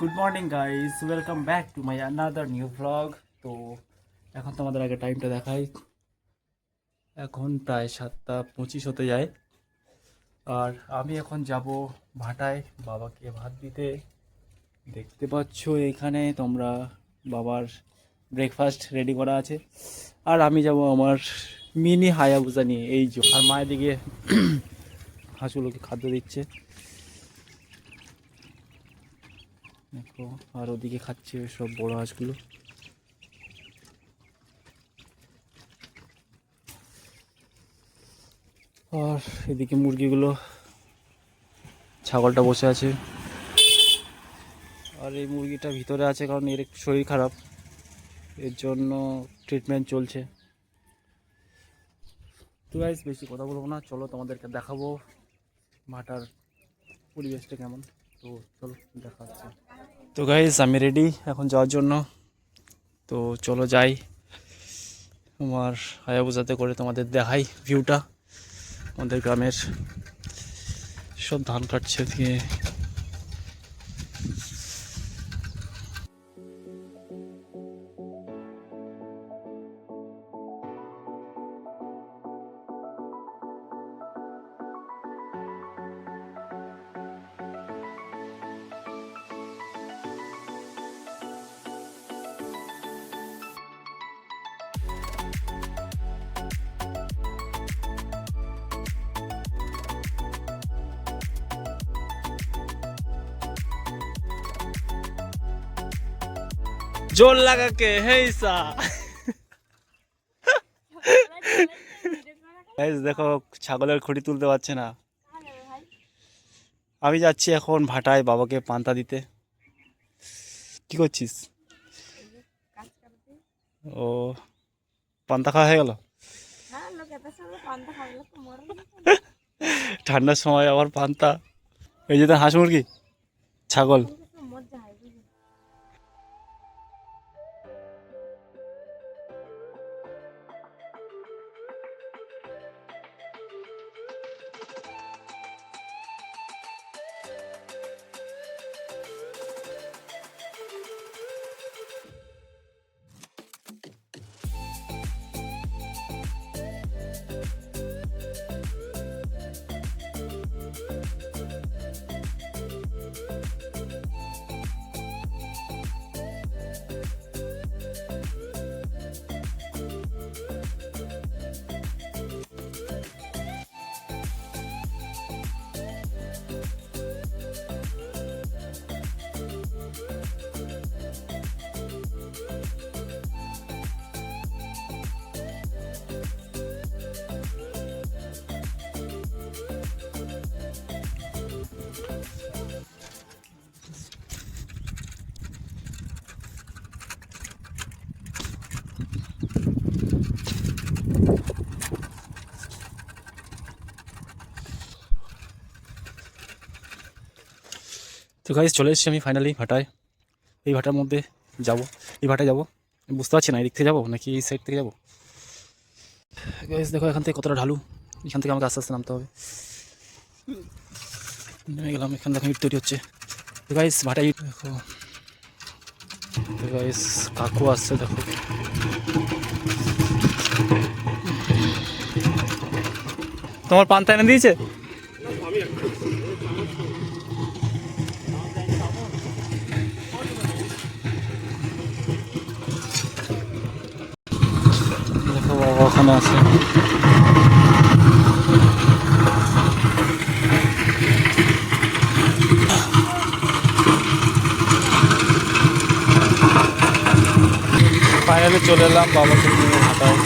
Good morning guys, welcome back to my another new vlog. তো এখন তোমাদের আগে টাইমটা দেখাই। এখন প্রায় 7:25 হতে যায়। আর আমি এখন যাব ভাটায় বাবাকে ভাত দিতে। দেখতে পাচ্ছ এখানে তোমরা বাবার ব্রেকফাস্ট রেডি করা আছে। আর আমি যাব আমার মিনি হায়াবুসা নিয়ে, এই যে। আর মায়ের দিকে হাঁসগুলোকে খাদ্য দিচ্ছে দেখো, আর ওদিকে খাচ্ছে সব বড় হাঁসগুলো। আর এদিকে মুরগিগুলো, ছাগলটা বসে আছে। আর এই মুরগিটা ভিতরে আছে কারণ এর একটু শরীর খারাপ, এর জন্য ট্রিটমেন্ট চলছে। তো গাইস বেশি কথা বলবো না, চলো তোমাদেরকে দেখাবো ভাটার পরিবেশটা কেমন। তো চলো দেখা হচ্ছে। তো গাইস আমি রেডি এখন যাওয়ার জন্য। তো চলো যাই, আমার হায়াবুসাতে করে তোমাদের দেখাই ভিউটা। আমাদের গ্রামের সব ধান কাটছে ওদিকে। जोर लगा के है सा। গাইস দেখো ছাগলের খুঁটি তুলতে পারছে না। আমি যাচ্ছি এখন ভাটায় বাবাকে পান্তা দিতে। কি করছিস? ও পান্তা খাওয়া হয়ে গেল? ঠান্ডার সময় আবার পান্তা। এই যে হাঁস মুরগি ছাগল। তো গাইস চলে এসেছি আমি ফাইনালি ভাটায়। এই ভাটার মধ্যে যাব, এই ভাটায় যাব। বুঝতে পারছি না এদিক থেকে যাবো নাকি এই সাইড থেকে যাবো। গাইস দেখো এখান থেকে কতটা ঢালু, এখান থেকে আমাকে আস্তে আস্তে নামতে হবে। নেমে গেলাম, এখান দেখো ইট তৈরি হচ্ছে। তো গাইস ভাটায় ইট দেখো। তো গাইস কাকু আসছে দেখো। তোমার পান্তা এনে দিয়েছে? দেখো বাবা ওখানে আছে। ফাইনালি চলে এলাম বাবাকে নিয়ে ভাটায়।